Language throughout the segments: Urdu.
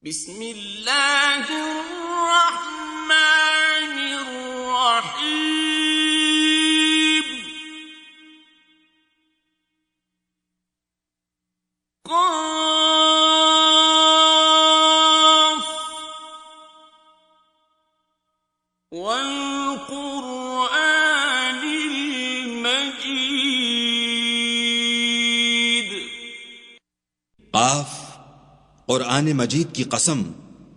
بسم اللہ الرحمن الرحیم قاف والقرآن المجید قاف قرآن مجید کی قسم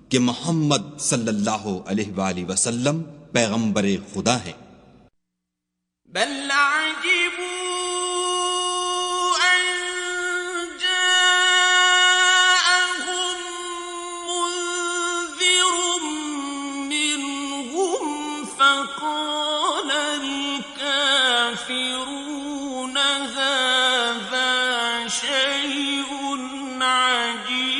کہ محمد صلی اللہ علیہ وآلہ وسلم پیغمبر خدا ہیں۔ بل عجبوا ان جاءهم منذر منهم فقال الكافرون هذا شيء عجيب۔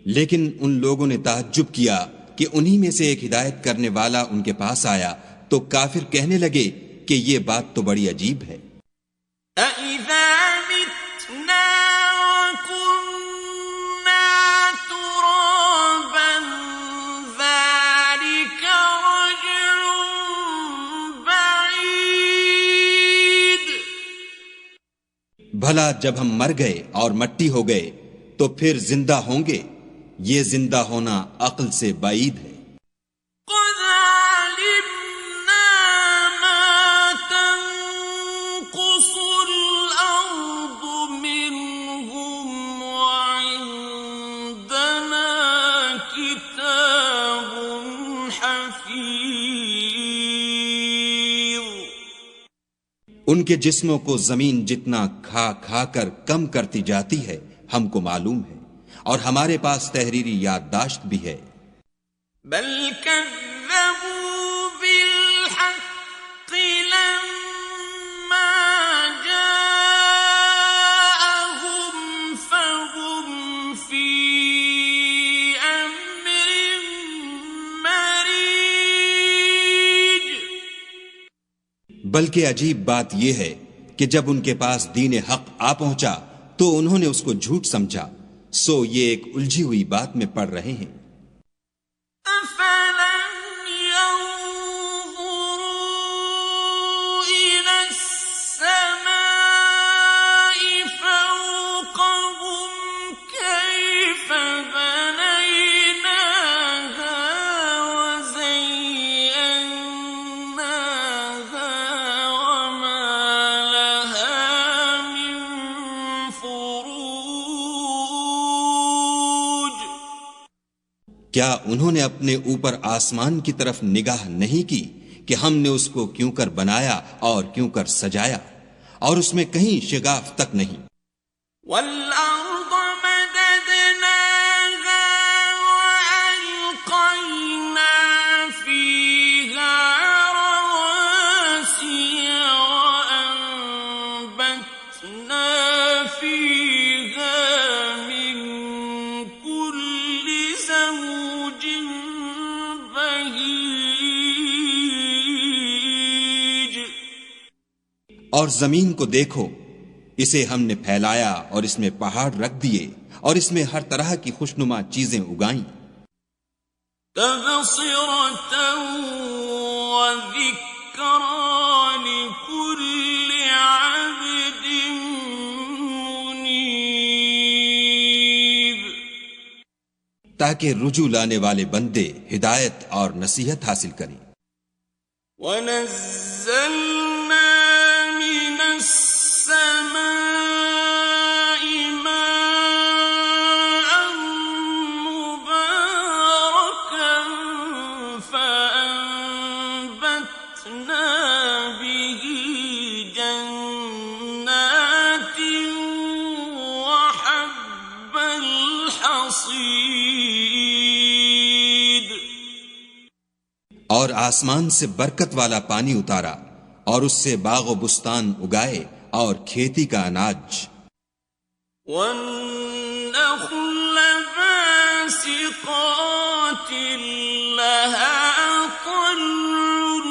لیکن ان لوگوں نے تعجب کیا کہ انہی میں سے ایک ہدایت کرنے والا ان کے پاس آیا تو کافر کہنے لگے کہ یہ بات تو بڑی عجیب ہے۔ أَإِذَا مِتْنَا وَكُنَّا تُرَابًا ذَلِكَ رَجْعٌ بَعِيدٌ۔ بھلا جب ہم مر گئے اور مٹی ہو گئے تو پھر زندہ ہوں گے؟ یہ زندہ ہونا عقل سے بعید ہے۔ قَدْ عَلِمْنَا مَا تَنقُصُ الْأَرْضُ مِنْهُمْ وَعِندَنَا كِتَابٌ حَفِيظٌ۔ ان کے جسموں کو زمین جتنا کھا کھا کر کم کرتی جاتی ہے ہم کو معلوم ہے، اور ہمارے پاس تحریری یادداشت بھی ہے۔ بل كذبوا بالحق لما جاءهم فهم في أمر مريج۔ بلکہ عجیب بات یہ ہے کہ جب ان کے پاس دین حق آ پہنچا تو انہوں نے اس کو جھوٹ سمجھا، سو یہ ایک الجھی ہوئی بات میں پڑ رہے ہیں۔ أفلم ينظروا إلى السماء فوقهم كيف بنيناها وزيناها وما لها من فروج۔ کیا انہوں نے اپنے اوپر آسمان کی طرف نگاہ نہیں کی کہ ہم نے اس کو کیوں کر بنایا اور کیوں کر سجایا، اور اس میں کہیں شگاف تک نہیں۔ وَالْأَرْضَ مَدَدْنَاهَا وَأَلْقَيْنَا فِيهَا رَوَاسِيَ وَأَنبَتْنَا فِيهَا مِن كُلِّ زَوْجٍ بَهِيجٍ۔ اور زمین کو دیکھو، اسے ہم نے پھیلایا اور اس میں پہاڑ رکھ دیے اور اس میں ہر طرح کی خوشنما چیزیں اگائیں۔ تَبْصِرَةً وَذِكْرَىٰ لِكُلِّ عَبْدٍ مُنِيبٍ۔ تاکہ رجوع لانے والے بندے ہدایت اور نصیحت حاصل کریں۔ وَنَزَّلْنَا مِنَ السَّمَاءِ مَاءً مُبَارَكًا فَأَنبَتْنَا بِهِ جَنَّاتٍ وَحَبَّ الْحَصِيدِ۔ اور آسمان سے برکت والا پانی اتارا اور اس سے باغ و بستان اگائے اور کھیتی کا اناج۔ وَالنَّخْلَ بَاسِقَاتٍ لَهَا طَلْعٌ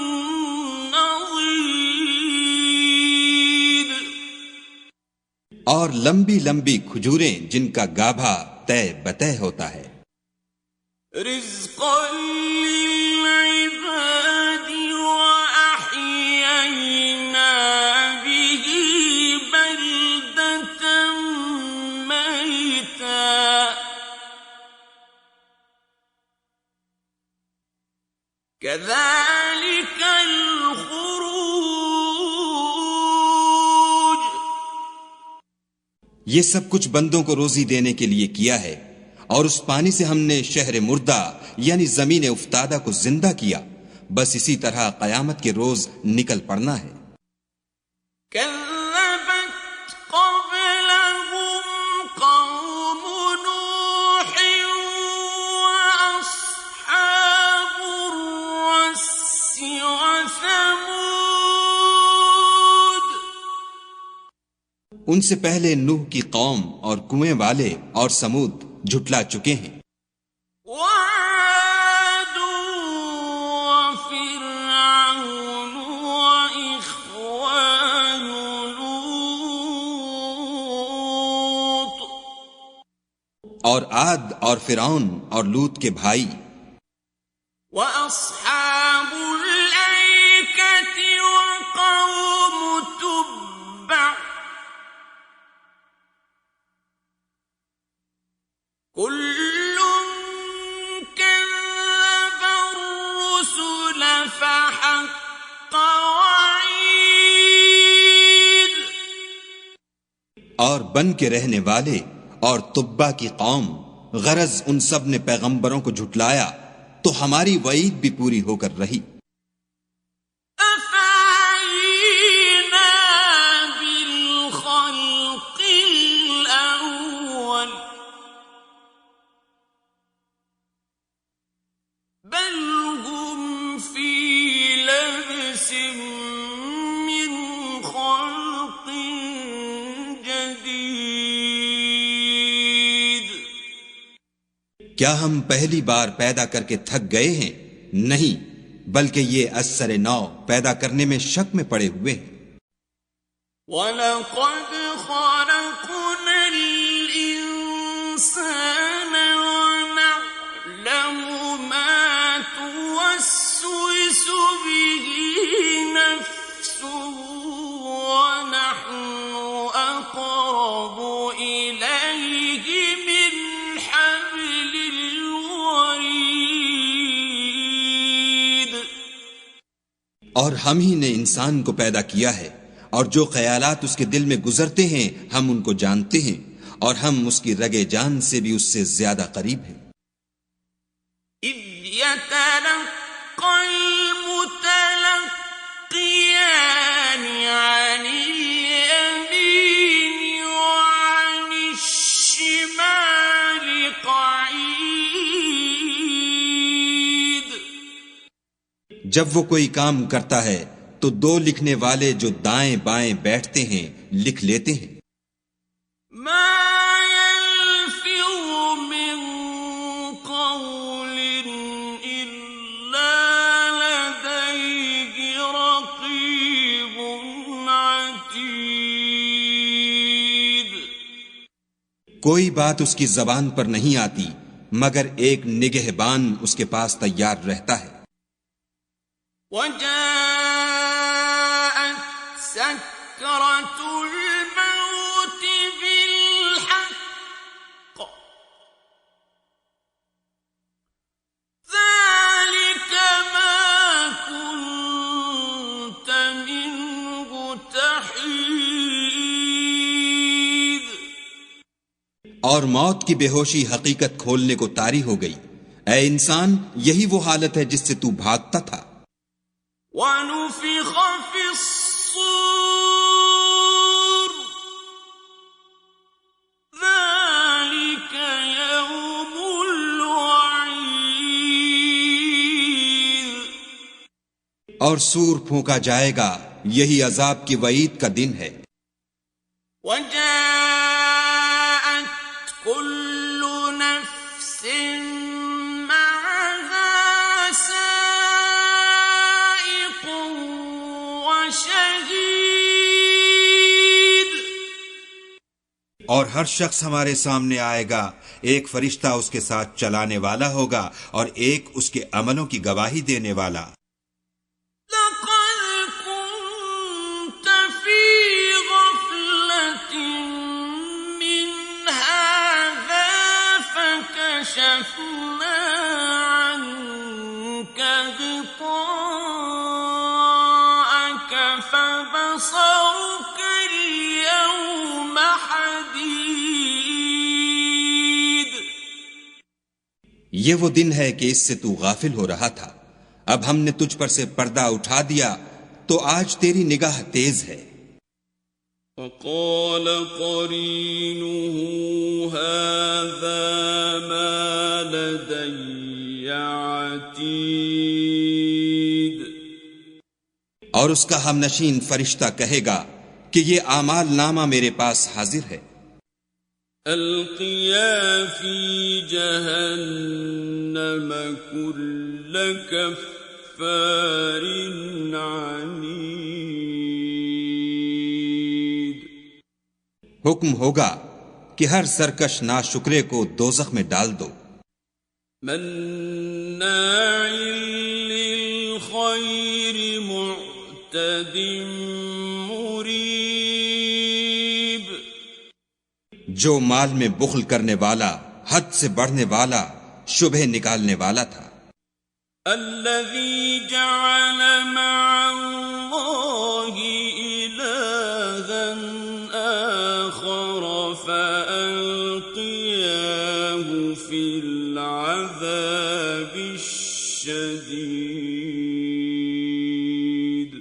نَضِيدٌ۔ اور لمبی لمبی کھجوریں جن کا گابھا طے بطے ہوتا ہے. رزقا للعباد وأحيينا به بلدة ميتا كذلك الخروج. یہ سب کچھ بندوں کو روزی دینے کے لیے کیا ہے، اور اس پانی سے ہم نے شہر مردہ یعنی زمین افتادہ کو زندہ کیا. بس اسی طرح قیامت کے روز نکل پڑنا ہے. كذبت قبلهم قوم نوح وأصحاب الرس وثمود. ان سے پہلے نوح کی قوم اور کنویں والے اور سمود جھٹلا چکے ہیں. وعاد وفرعون وإخوان لوط. اور عاد اور فرعون اور لوط کے بھائی. وأصحاب الأيكة وقوم تبع كل كذب الرسل فحق وعيد. اور بن کے رہنے والے اور تبا کی قوم، غرض ان سب نے پیغمبروں کو جھٹلایا تو ہماری وعید بھی پوری ہو کر رہی. أفعينا بالخلق الأول بل هم في لبس من خلق جديد. کیا ہم پہلی بار پیدا کر کے تھک گئے ہیں؟ نہیں، بلکہ یہ اثر نو پیدا کرنے میں شک میں پڑے ہوئے ہیں. وَلَقَدْ خَلَقْنَا الْإِنسَانَ وَنَعْلَمُ مَا تُوَسْوِسُ بِهِ نَفْسُهُ وَنَحْنُ أَقْرَبُ إِلَيْهِ مِنْ حَبْلِ الْوَرِيدِ. اور ہم ہی نے انسان کو پیدا کیا ہے، اور جو خیالات اس کے دل میں گزرتے ہیں ہم ان کو جانتے ہیں، اور ہم اس کی رگے جان سے بھی اس سے زیادہ قریب ہیں. إِذْ يَتَلَقَّى الْمُتَلَقِّيَانِ عَنِ الْيَمِينِ وَعَنِ الشِّمَالِ قَعِيدٌ. جب وہ کوئی کام کرتا ہے تو دو لکھنے والے جو دائیں بائیں بیٹھتے ہیں لکھ لیتے ہیں. مَا يَلْفِظُ مِن قَوْلٍ إِلَّا لَدَيْهِ رَقِيبٌ عَتِيدٌ. کوئی بات اس کی زبان پر نہیں آتی مگر ایک نگہبان اس کے پاس تیار رہتا ہے. وَجَاءَتْ سَكْرَةُ الْمَوْتِ بِالْحَقِّ ذَلِكَ مَا كُنتَ مِنْهُ تَحِيدُ. اور موت کی بے ہوشی حقیقت کھولنے کو طاری ہو گئی. اے انسان، یہی وہ حالت ہے جس سے تو بھاگتا تھا. وَنُفِخَ فِي الصُّورِ ذَلِكَ يَوْمُ الْوَعِيدِ. اور سور پھونکا جائے گا، یہی عذاب کی وعید کا دن ہے. وَجَاءَتْ كُلُّ نَفْسٍ مَعَهَا سَائِقٌ وَشَهِيدٌ. ہر شخص ہمارے سامنے آئے گا، ایک فرشتہ اس کے ساتھ چلانے والا ہوگا اور ایک اس کے عملوں کی گواہی دینے والا۔ فكشفنا عنك غطاءك فبصرك اليوم حديد۔ یہ وہ دن ہے کہ اس سے تو غافل ہو رہا تھا، اب ہم نے تجھ پر سے پردہ اٹھا دیا تو آج تیری نگاہ تیز ہے۔ وقال قرينه هذا ما لدي عتيد۔ اور اس کا ہم نشین فرشتہ کہے گا کہ یہ اعمال نامہ میرے پاس حاضر ہے۔ القيا في جهنم كل كفار عنيد۔ حکم ہوگا کہ ہر سرکش ناشکرے کو دوزخ میں ڈال دو۔ مناع للخير معتد مريب۔ جو مال میں بخل کرنے والا، حد سے بڑھنے والا، شبہ نکالنے والا تھا۔ الذي جعل مع الله إلها آخر فألقياه في العذاب الشديد۔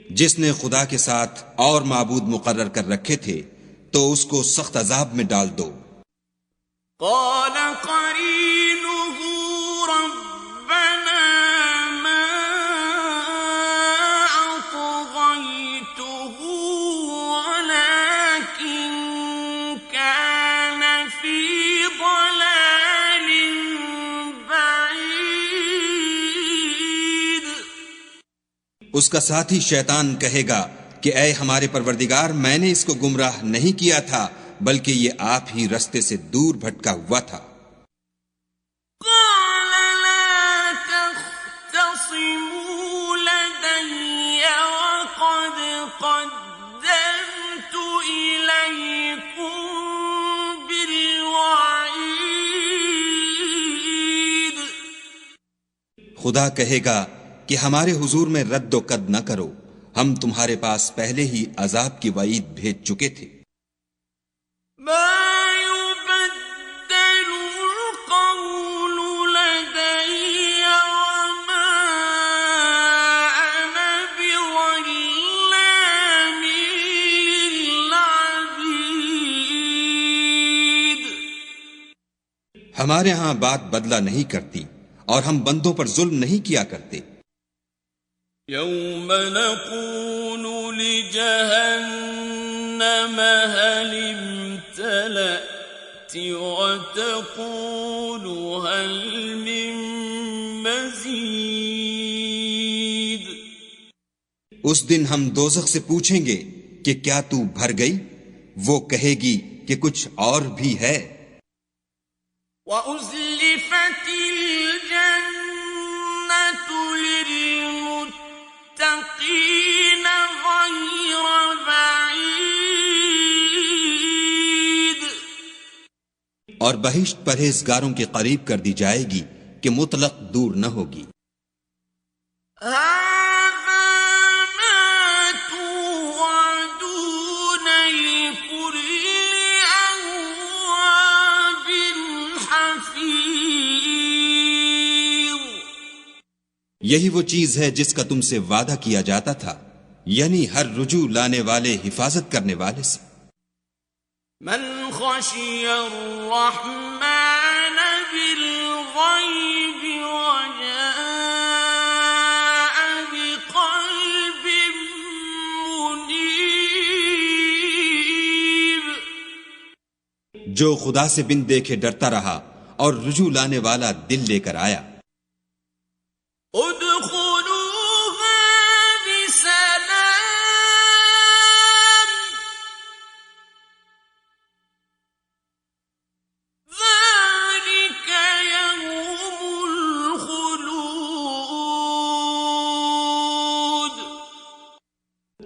جس نے خدا کے ساتھ اور معبود مقرر کر رکھے تھے تو اس کو سخت عذاب میں ڈال دو۔ قال قرينه ربنا ما أطغيته ولكن كان في ضلال بعيد۔ اس کا ساتھی شیطان کہے گا کہ اے ہمارے پروردگار، میں نے اس کو گمراہ نہیں کیا تھا بلکہ یہ آپ ہی رستے سے دور بھٹکا ہوا تھا۔ قال لا تختصموا لدي وقد قدمت إليكم بالوعيد۔ خدا کہے گا کہ ہمارے حضور میں رد و قد نہ کرو، ہم تمہارے پاس پہلے ہی عذاب کی وعید بھیج چکے تھے۔ ما يبدل القول لدي وما أنا بظلام للعبيد۔ ہمارے ہاں بات بدلہ نہیں کرتی اور ہم بندوں پر ظلم نہیں کیا کرتے۔ يوم نقول لجهنم هل امتلأت وتقول هل من مزيد۔ اس دن ہم دوزخ سے پوچھیں گے کہ کیا تو بھر گئی؟ وہ کہے گی کہ کچھ اور بھی ہے۔ وَأُزْلِفَتِ الْجَنَّةُ لِلْمُتَّقِينَ غَيْرَ بَعِيدٍ۔ اور بہشت پرہیزگاروں کے قریب کر دی جائے گی کہ مطلق دور نہ ہوگی۔ یہی وہ چیز ہے جس کا تم سے وعدہ کیا جاتا تھا، یعنی ہر رجوع لانے والے حفاظت کرنے والے سے۔ من خشی الرحمن بالغیب وجاء بقلب منیب۔ جو خدا سے بن دیکھے ڈرتا رہا اور رجوع لانے والا دل لے کر آیا۔ ادخلوها بسلام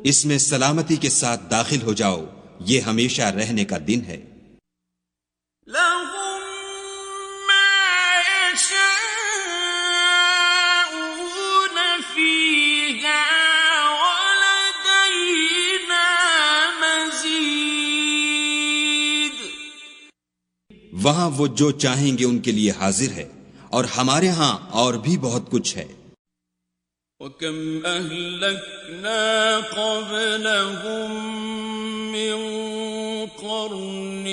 اس میں سلامتی کے ساتھ داخل ہو جاؤ، یہ ہمیشہ رہنے کا دن ہے۔ لهم ما يشاءون فيها ولدينا مزيد۔ وہاں وہ جو چاہیں گے ان کے لیے حاضر ہے، اور ہمارے ہاں اور بھی بہت کچھ ہے۔ وَكَمْ أَهْلَكْنَا قَبْلَهُمْ مِنْ قَرْنٍ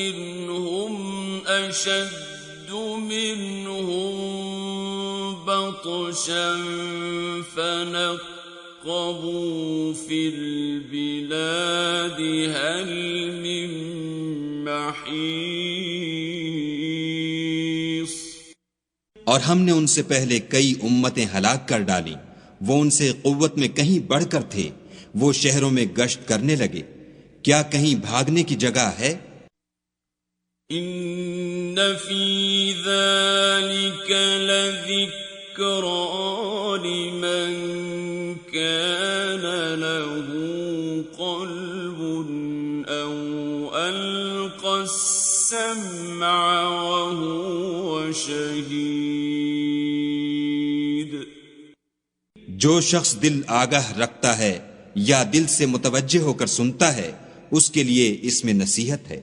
هُمْ أَشَدُّ مِنْهُمْ بَطْشًا فَنَقَّبُوا فِي الْبِلَادِ هَلْ مِنْ مَحِيصٍ۔ اور ہم نے ان سے پہلے کئی امتیں ہلاک کر ڈالیں، وہ ان سے قوت میں کہیں بڑھ کر تھے، وہ شہروں میں گشت کرنے لگے، کیا کہیں بھاگنے کی جگہ ہے؟ ان فی ذلک لذکرى لمن کان له قلب او القى السمع وهو شہید۔ جو شخص دل آگاہ رکھتا ہے یا دل سے متوجہ ہو کر سنتا ہے، اس کے لیے اس میں نصیحت ہے۔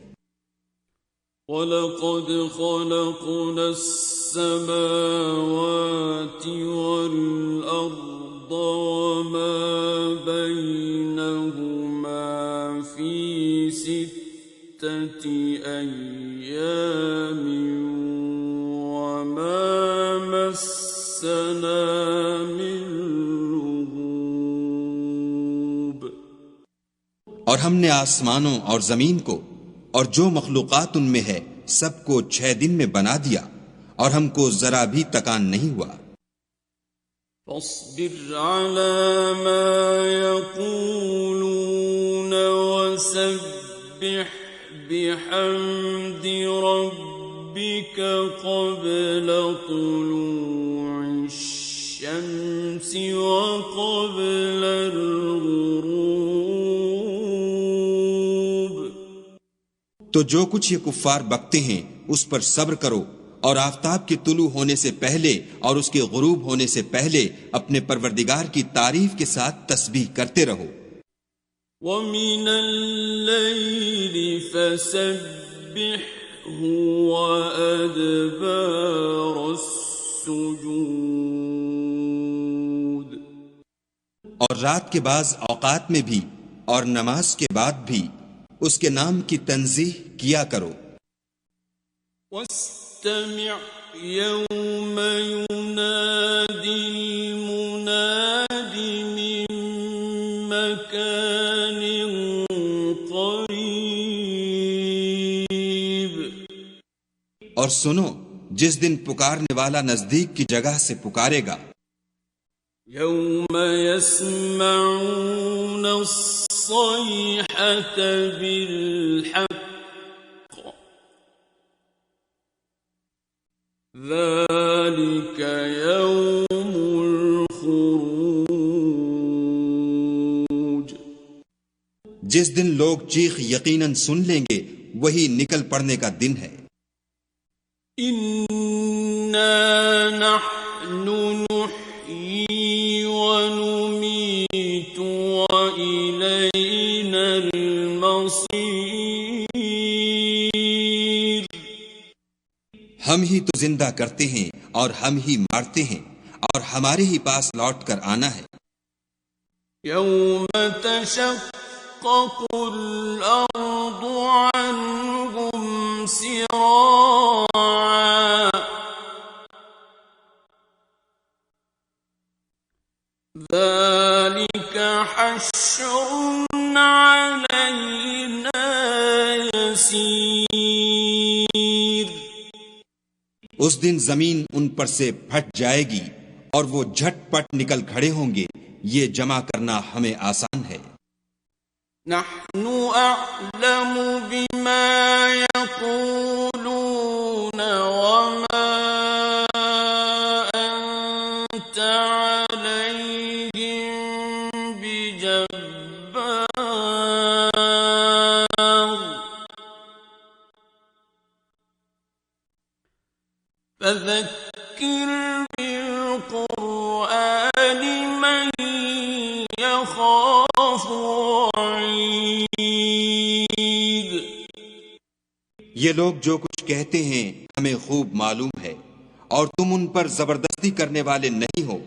وَلَقَدْ خَلَقْنَا السَّمَاوَاتِ وَالْأَرْضَ وَمَا بَيْنَهُمَا فِي سِتَّةِ أَيَّامٍ وَمَا مَسَّنَا مِن لُغُوبٍ۔ اور ہم نے آسمانوں اور زمین کو اور جو مخلوقات ان میں ہے سب کو 6 دن میں بنا دیا، اور ہم کو ذرا بھی تکان نہیں ہوا۔ فاصبر على ما يقولون وسبح بحمد ربك قبل طلوع الشمس وقبل الغروب۔ تو جو کچھ یہ کفار بکتے ہیں اس پر صبر کرو، اور آفتاب کے طلوع ہونے سے پہلے اور اس کے غروب ہونے سے پہلے اپنے پروردگار کی تعریف کے ساتھ تسبیح کرتے رہو۔ وَمِنَ اللَّيْلِ فَسَبِّحْهُ وَأَدْبَارَ السُّجُودِ۔ اور رات کے بعض اوقات میں بھی اور نماز کے بعد بھی اس کے نام کی تنزیح کیا کرو۔ وَاسْتَمِعْ يَوْمَ يُنَادِ الْمُنَادِ مِن مَّكَانٍ قَرِيبٍ۔ اور سنو جس دن پکارنے والا نزدیک کی جگہ سے پکارے گا۔ يَوْمَ يَسْمَعُونَ الصَّيْحَةَ بِالْحَقِّ ذَلِكَ يَوْمُ الْخُرُوجِ۔ جس دن لوگ چیخ یقیناً سن لیں گے وہی نکل پڑنے کا دن ہے۔ إِنَّا نَحْنُ نُحْيِي وَنُمِيتُ وَإِلَيْنَا الْمَصِيرُ۔ ہم ہی تو زندہ کرتے ہیں اور ہم ہی مارتے ہیں، اور ہمارے ہی پاس لوٹ کر آنا ہے۔ يَوْمَ تَشَقَّقُ الْأَرْضُ عَنْهُمْ سِرَاعًا ذَلِكَ حَشْرٌ عَلَيْنَا يَسِيرٌ۔ اس دن زمین ان پر سے پھٹ جائے گی اور وہ جھٹ پٹ نکل کھڑے ہوں گے، یہ جمع کرنا ہمیں آسان ہے۔ نحن أعلم بما يقولون وما أنت عليهم بجبار۔ فذكر بالقرآن من يخاف وعيد. یہ لوگ جو کچھ کہتے ہیں ہمیں خوب معلوم ہے، اور تم ان پر زبردستی کرنے والے نہیں ہو،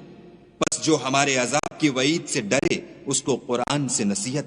بس جو ہمارے عذاب کی وعید سے ڈرے اس کو قرآن سے نصیحت